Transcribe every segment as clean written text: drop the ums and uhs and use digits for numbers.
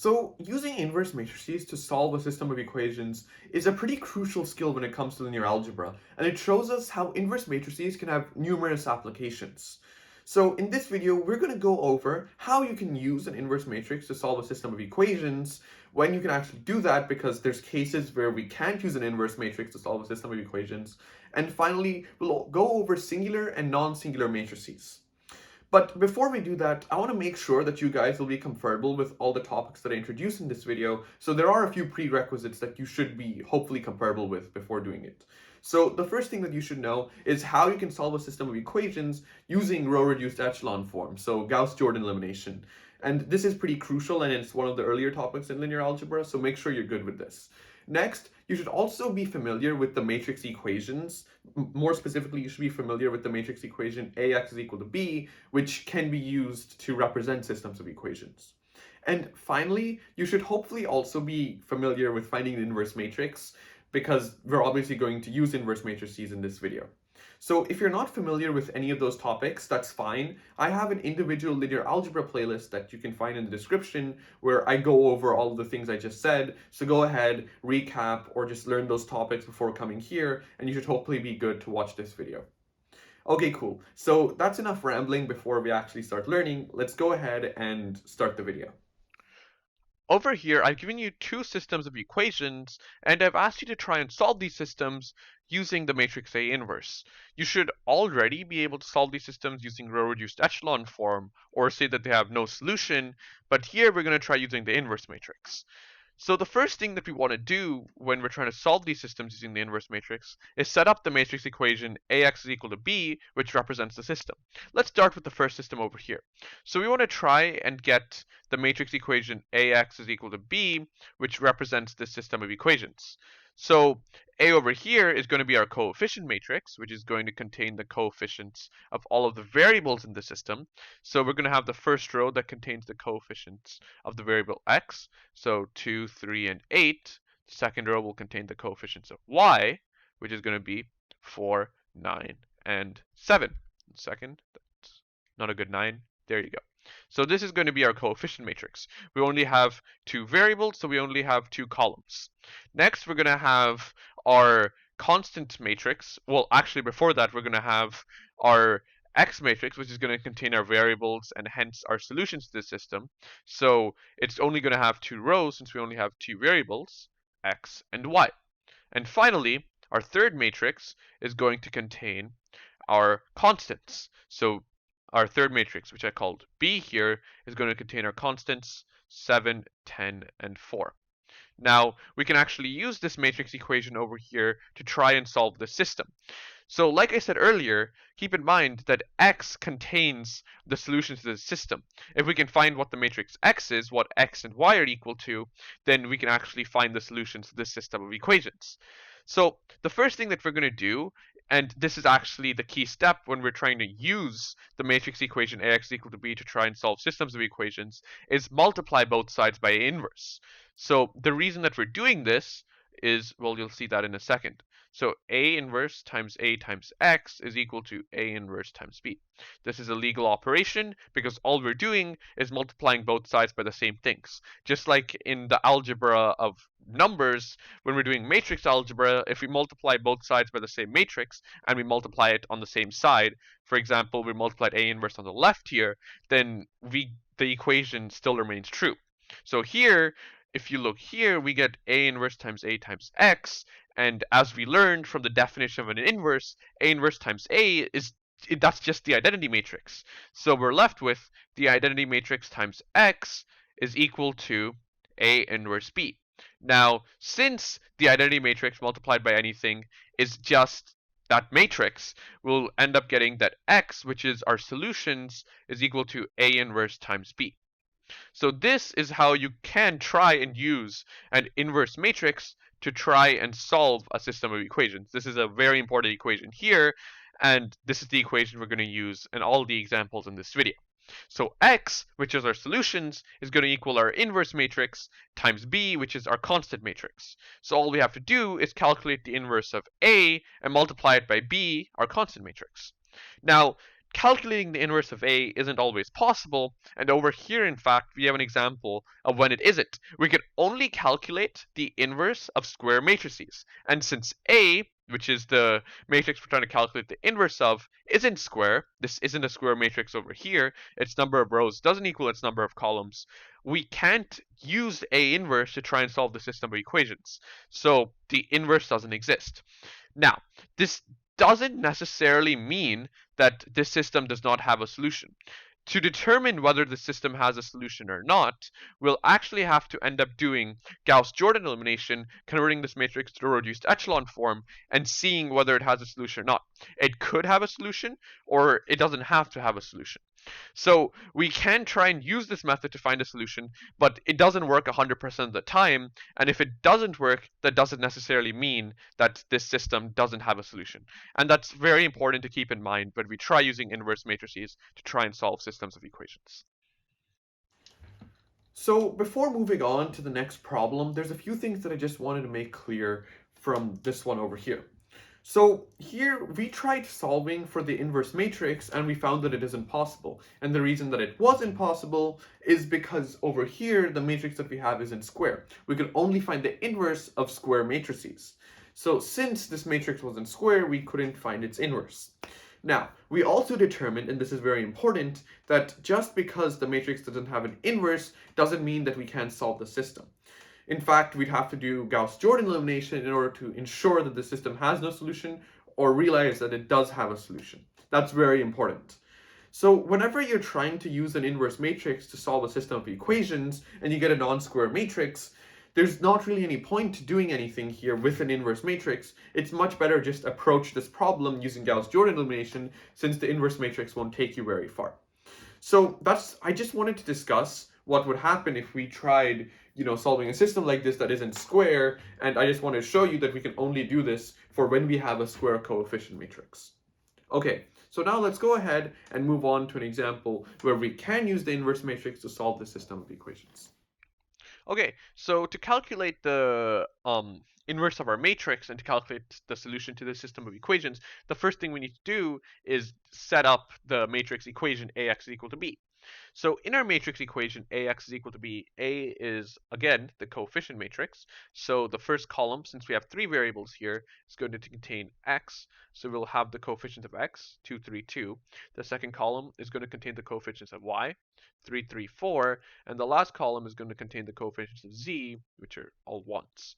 So, using inverse matrices to solve a system of equations is a pretty crucial skill when it comes to linear algebra, and it shows us how inverse matrices can have numerous applications. So, in this video, we're going to go over how you can use an inverse matrix to solve a system of equations, when you can actually do that, because there's cases where we can't use an inverse matrix to solve a system of equations, and finally, we'll go over singular and non-singular matrices. But before we do that, I want to make sure that you guys will be comfortable with all the topics that I introduced in this video. So there are a few prerequisites that you should be hopefully comfortable with before doing it. So the first thing that you should know is how you can solve a system of equations using row-reduced echelon form, so Gauss-Jordan elimination. And this is pretty crucial, and it's one of the earlier topics in linear algebra, so make sure you're good with this. Next, you should also be familiar with the matrix equations. More specifically, you should be familiar with the matrix equation AX is equal to B, which can be used to represent systems of equations. And finally, you should hopefully also be familiar with finding an inverse matrix, because we're obviously going to use inverse matrices in this video. So if you're not familiar with any of those topics, that's fine. I have an individual linear algebra playlist that you can find in the description where I go over all of the things I just said. So go ahead, recap, or just learn those topics before coming here, and you should hopefully be good to watch this video. Okay, cool. So that's enough rambling before we actually start learning. Let's go ahead and start the video. Over here, I've given you two systems of equations, and I've asked you to try and solve these systems using the matrix A inverse. You should already be able to solve these systems using row-reduced echelon form, or say that they have no solution, but here we're going to try using the inverse matrix. So the first thing that we want to do when we're trying to solve these systems using the inverse matrix is set up the matrix equation AX is equal to B, which represents the system. Let's start with the first system over here. So we want to try and get the matrix equation AX is equal to B, which represents this system of equations. So A over here is going to be our coefficient matrix, which is going to contain the coefficients of all of the variables in the system. So we're going to have the first row that contains the coefficients of the variable x, so 2, 3, and 8. The second row will contain the coefficients of y, which is going to be 4, 9, and 7. Second, that's not a good 9. There you go. So this is going to be our coefficient matrix. We only have two variables, so we only have two columns. Next, we're going to have our constant matrix. Well, actually, before that, we're going to have our X matrix, which is going to contain our variables and hence our solutions to the system. So it's only going to have two rows since we only have two variables, X and Y. And finally, our third matrix is going to contain our constants. So our third matrix, which I called B here, is going to contain our constants 7, 10, and 4. Now, we can actually use this matrix equation over here to try and solve the system. So like I said earlier, keep in mind that X contains the solutions to the system. If we can find what the matrix X is, what X and Y are equal to, then we can actually find the solutions to this system of equations. So the first thing that we're going to do, and this is actually the key step when we're trying to use the matrix equation AX is equal to B to try and solve systems of equations, is multiply both sides by A inverse. So the reason that we're doing this is, well, you'll see that in a second. So A inverse times A times X is equal to A inverse times B. This is a legal operation because all we're doing is multiplying both sides by the same things. Just like in the algebra of numbers, when we're doing matrix algebra, if we multiply both sides by the same matrix and we multiply it on the same side, for example, we multiplied A inverse on the left here, then the equation still remains true. So here, if you look here, we get A inverse times X, and as we learned from the definition of an inverse, A inverse times A that's just the identity matrix. So we're left with the identity matrix times X is equal to A inverse B. Now, since the identity matrix multiplied by anything is just that matrix, we'll end up getting that X, which is our solutions, is equal to A inverse times B. So this is how you can try and use an inverse matrix to try and solve a system of equations. This is a very important equation here, and this is the equation we're going to use in all the examples in this video. So X, which is our solutions, is going to equal our inverse matrix times B, which is our constant matrix. So all we have to do is calculate the inverse of A and multiply it by B, our constant matrix. Now, calculating the inverse of A isn't always possible, and over here, in fact, we have an example of when it isn't. We can only calculate the inverse of square matrices, and since A, which is the matrix we're trying to calculate the inverse of, isn't square, this isn't a square matrix over here, its number of rows doesn't equal its number of columns, we can't use A inverse to try and solve the system of equations. So the inverse doesn't exist. Now, this doesn't necessarily mean that this system does not have a solution. To determine whether the system has a solution or not, we'll actually have to end up doing Gauss-Jordan elimination, converting this matrix to a reduced echelon form, and seeing whether it has a solution or not. It could have a solution, or it doesn't have to have a solution. So we can try and use this method to find a solution, but it doesn't work 100% of the time. And if it doesn't work, that doesn't necessarily mean that this system doesn't have a solution. And that's very important to keep in mind when we try using inverse matrices to try and solve systems of equations. So before moving on to the next problem, there's a few things that I just wanted to make clear from this one over here. So here we tried solving for the inverse matrix and we found that it isn't possible. And the reason that it wasn't possible is because over here the matrix that we have isn't square. We could only find the inverse of square matrices. So since this matrix wasn't square, we couldn't find its inverse. Now, we also determined, and this is very important, that just because the matrix doesn't have an inverse doesn't mean that we can't solve the system. In fact, we'd have to do Gauss-Jordan elimination in order to ensure that the system has no solution or realize that it does have a solution. That's very important. So whenever you're trying to use an inverse matrix to solve a system of equations and you get a non-square matrix, there's not really any point to doing anything here with an inverse matrix. It's much better just approach this problem using Gauss-Jordan elimination since the inverse matrix won't take you very far. So I just wanted to discuss what would happen if we tried, solving a system like this that isn't square, and I just want to show you that we can only do this for when we have a square coefficient matrix. Okay, so now let's go ahead and move on to an example where we can use the inverse matrix to solve the system of equations. Okay, so to calculate the inverse of our matrix and to calculate the solution to the system of equations, the first thing we need to do is set up the matrix equation Ax is equal to b. So in our matrix equation, Ax is equal to b, A is, again, the coefficient matrix. So the first column, since we have three variables here, is going to contain x. So we'll have the coefficient of x, 2, 3, 2. The second column is going to contain the coefficients of y, 3, 3, 4. And the last column is going to contain the coefficients of z, which are all ones.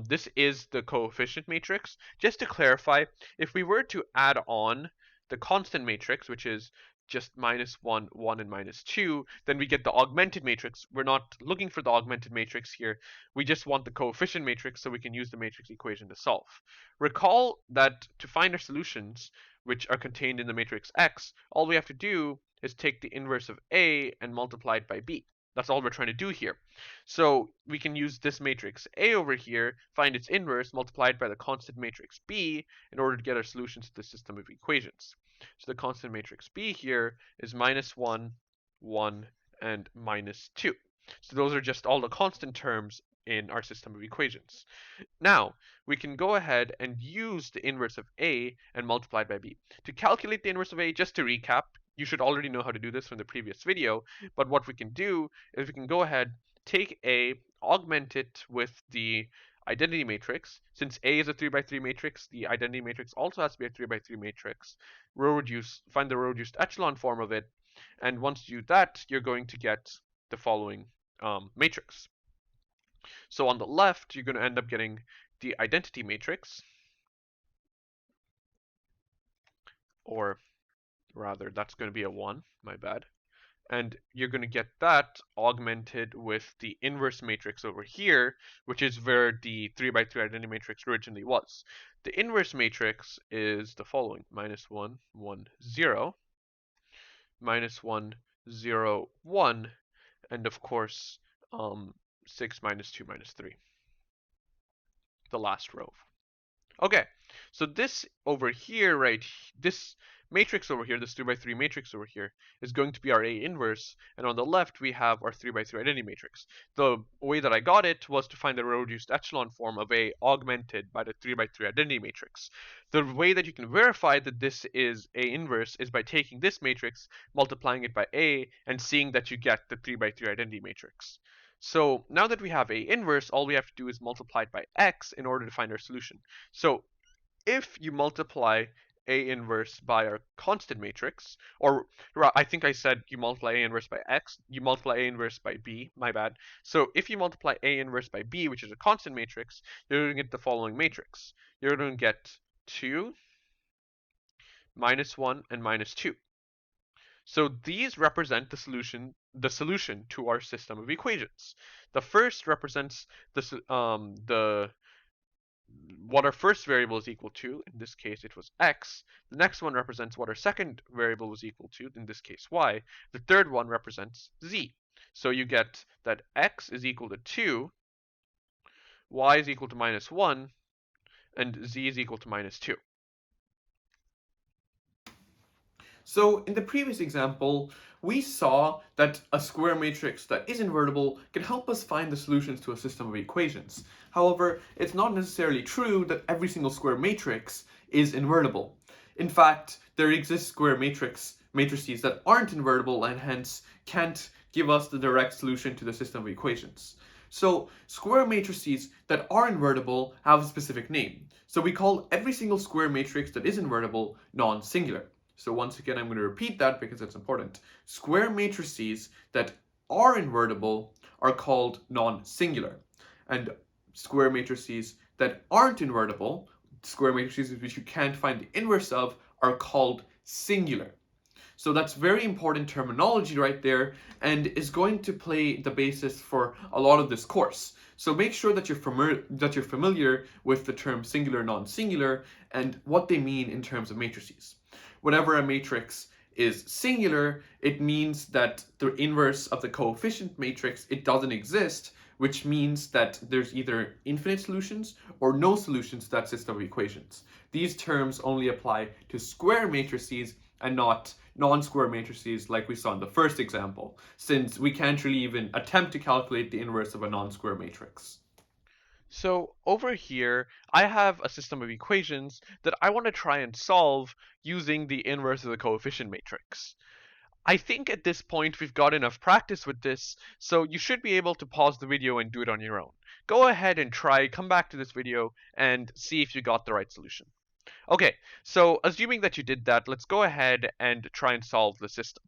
This is the coefficient matrix. Just to clarify, if we were to add on the constant matrix, which is just -1, 1, and -2, then we get the augmented matrix. We're not looking for the augmented matrix here. We just want the coefficient matrix so we can use the matrix equation to solve. Recall that to find our solutions, which are contained in the matrix X, all we have to do is take the inverse of A and multiply it by B. That's all we're trying to do here. So we can use this matrix A over here, find its inverse, multiply it by the constant matrix B in order to get our solutions to the system of equations. So the constant matrix B here is -1, 1, and -2. So those are just all the constant terms in our system of equations. Now, we can go ahead and use the inverse of A and multiply it by B. To calculate the inverse of A, just to recap, you should already know how to do this from the previous video, but what we can do is we can go ahead, take A, augment it with the identity matrix. Since A is a 3 by 3 matrix, the identity matrix also has to be a 3 by 3 matrix. Find the row reduced echelon form of it, and once you do that, you're going to get the following matrix. So on the left, you're going to end up getting the identity matrix, or rather, that's going to be a 1, my bad. And you're going to get that augmented with the inverse matrix over here, which is where the 3 by 3 identity matrix originally was. The inverse matrix is the following: -1, 1, 0, -1, 0, 1, and of course, 6, -2, -3, the last row Okay, so this over here, right, this matrix over here, this 3 by 3 matrix over here, is going to be our A inverse, and on the left we have our 3 by 3 identity matrix. The way that I got it was to find the row-reduced echelon form of A augmented by the 3 by 3 identity matrix. The way that you can verify that this is A inverse is by taking this matrix, multiplying it by A, and seeing that you get the 3 by 3 identity matrix. So now that we have A inverse, all we have to do is multiply it by X in order to find our solution. So if you multiply A inverse by our constant matrix, or I think I said you multiply A inverse by X, you multiply A inverse by B, my bad. So if you multiply A inverse by B, which is a constant matrix, you're going to get the following matrix. You're going to get 2, -1, and -2. So these represent the solution to our system of equations. The first represents the what our first variable is equal to. In this case, it was x. The next one represents what our second variable was equal to. In this case, y. The third one represents z. So you get that x is equal to 2, y is equal to -1, and z is equal to -2. So in the previous example, we saw that a square matrix that is invertible can help us find the solutions to a system of equations. However, it's not necessarily true that every single square matrix is invertible. In fact, there exist square matrices that aren't invertible and hence can't give us the direct solution to the system of equations. So square matrices that are invertible have a specific name. So we call every single square matrix that is invertible non-singular. So once again, I'm going to repeat that because it's important. Square matrices that are invertible are called non-singular. And square matrices that aren't invertible, square matrices which you can't find the inverse of, are called singular. So that's very important terminology right there and is going to play the basis for a lot of this course. So make sure that you're familiar with the term singular, non-singular, and what they mean in terms of matrices. Whenever a matrix is singular, it means that the inverse of the coefficient matrix, it doesn't exist, which means that there's either infinite solutions or no solutions to that system of equations. These terms only apply to square matrices and not non-square matrices like we saw in the first example, since we can't really even attempt to calculate the inverse of a non-square matrix. So over here, I have a system of equations that I want to try and solve using the inverse of the coefficient matrix. I think at this point we've got enough practice with this, so you should be able to pause the video and do it on your own. Go ahead and try, come back to this video, and see if you got the right solution. Okay, so assuming that you did that, let's go ahead and try and solve the system.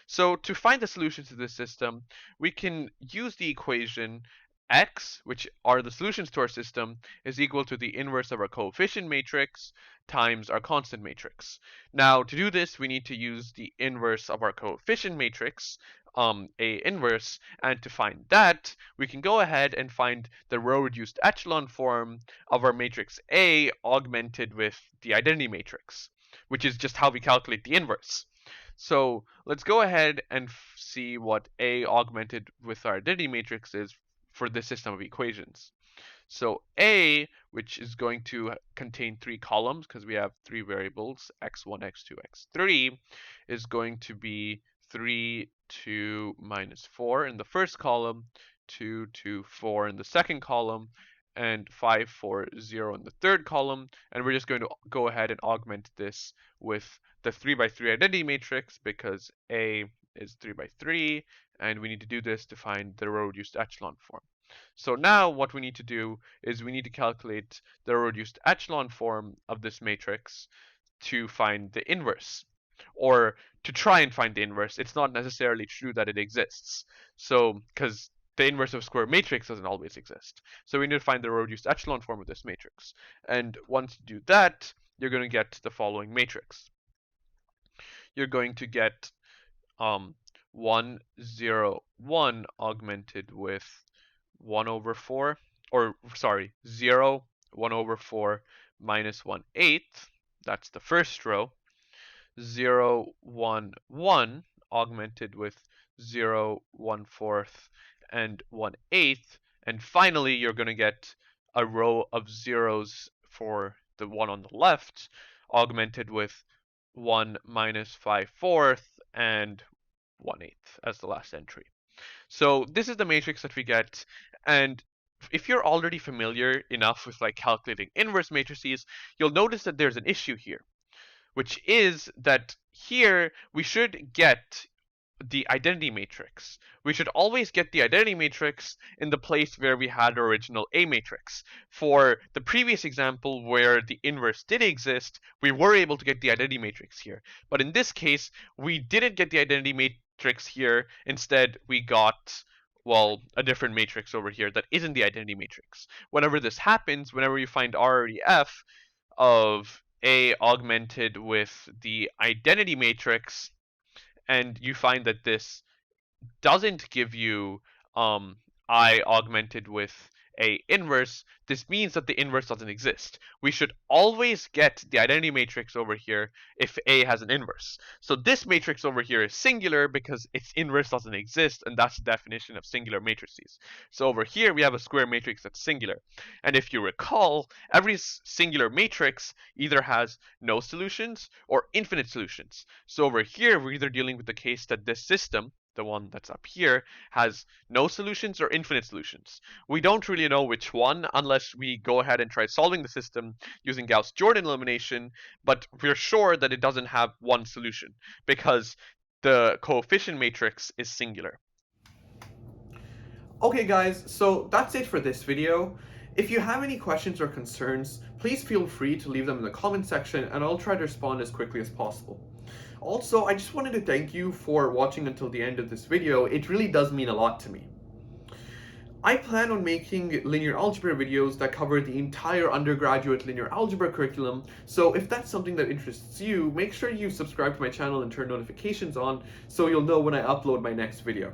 So to find the solution to this system, we can use the equation x, which are the solutions to our system, is equal to the inverse of our coefficient matrix times our constant matrix. Now, to do this, we need to use the inverse of our coefficient matrix, A inverse, and to find that, we can go ahead and find the row-reduced echelon form of our matrix A augmented with the identity matrix, which is just how we calculate the inverse. So let's go ahead and see what A augmented with our identity matrix is for this system of equations. So A, which is going to contain 3 columns because we have 3 variables, x1, x2, x3, is going to be 3, 2, -4 in the first column, 2, 2, 4 in the second column, and 5, 4, 0 in the third column. And we're just going to go ahead and augment this with the 3 by 3 identity matrix because A is 3 by 3, and we need to do this to find the row-reduced echelon form. So now what we need to do is we need to calculate the reduced echelon form of this matrix to find the inverse, or to try and find the inverse. It's not necessarily true that it exists. So, because the inverse of a square matrix doesn't always exist. So we need to find the reduced echelon form of this matrix. And once you do that, you're going to get the following matrix. You're going to get 1, 0, 1 augmented with 1 over 4, or sorry, 0, 1 over 4, -1/8. That's the first row. 0, 1, 1 augmented with 0, 1/4, and 1/8. And finally, you're going to get a row of zeros for the one on the left, augmented with 1 minus 5/4 and 1/8 as the last entry. So this is the matrix that we get, and if you're already familiar enough with like calculating inverse matrices, you'll notice that there's an issue here, which is that here we should get the identity matrix. We should always get the identity matrix in the place where we had our original A matrix. For the previous example where the inverse did exist, we were able to get the identity matrix here. But in this case, we didn't get the identity matrix here. Instead, we got, well, a different matrix over here that isn't the identity matrix. Whenever this happens, whenever you find RREF of A augmented with the identity matrix, and you find that this doesn't give you I augmented with a inverse, this means that the inverse doesn't exist. We should always get the identity matrix over here if A has an inverse. So this matrix over here is singular because its inverse doesn't exist, and that's the definition of singular matrices. So over here we have a square matrix that's singular. And if you recall, every singular matrix either has no solutions or infinite solutions. So over here we're either dealing with the case that this system, the one that's up here, has no solutions or infinite solutions. We don't really know which one unless we go ahead and try solving the system using Gauss-Jordan elimination, but we're sure that it doesn't have one solution because the coefficient matrix is singular. Okay guys, so that's it for this video. If you have any questions or concerns, please feel free to leave them in the comment section and I'll try to respond as quickly as possible. Also, I just wanted to thank you for watching until the end of this video. It really does mean a lot to me. I plan on making linear algebra videos that cover the entire undergraduate linear algebra curriculum, so if that's something that interests you, make sure you subscribe to my channel and turn notifications on so you'll know when I upload my next video.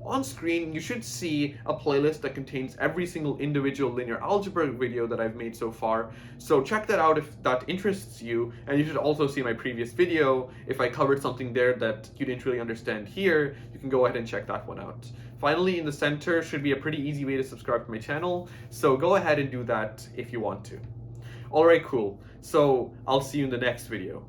On screen, you should see a playlist that contains every single individual linear algebra video that I've made so far, so check that out if that interests you, and you should also see my previous video. If I covered something there that you didn't really understand here, you can go ahead and check that one out. Finally, in the center should be a pretty easy way to subscribe to my channel, so go ahead and do that if you want to. Alright, cool. So, I'll see you in the next video.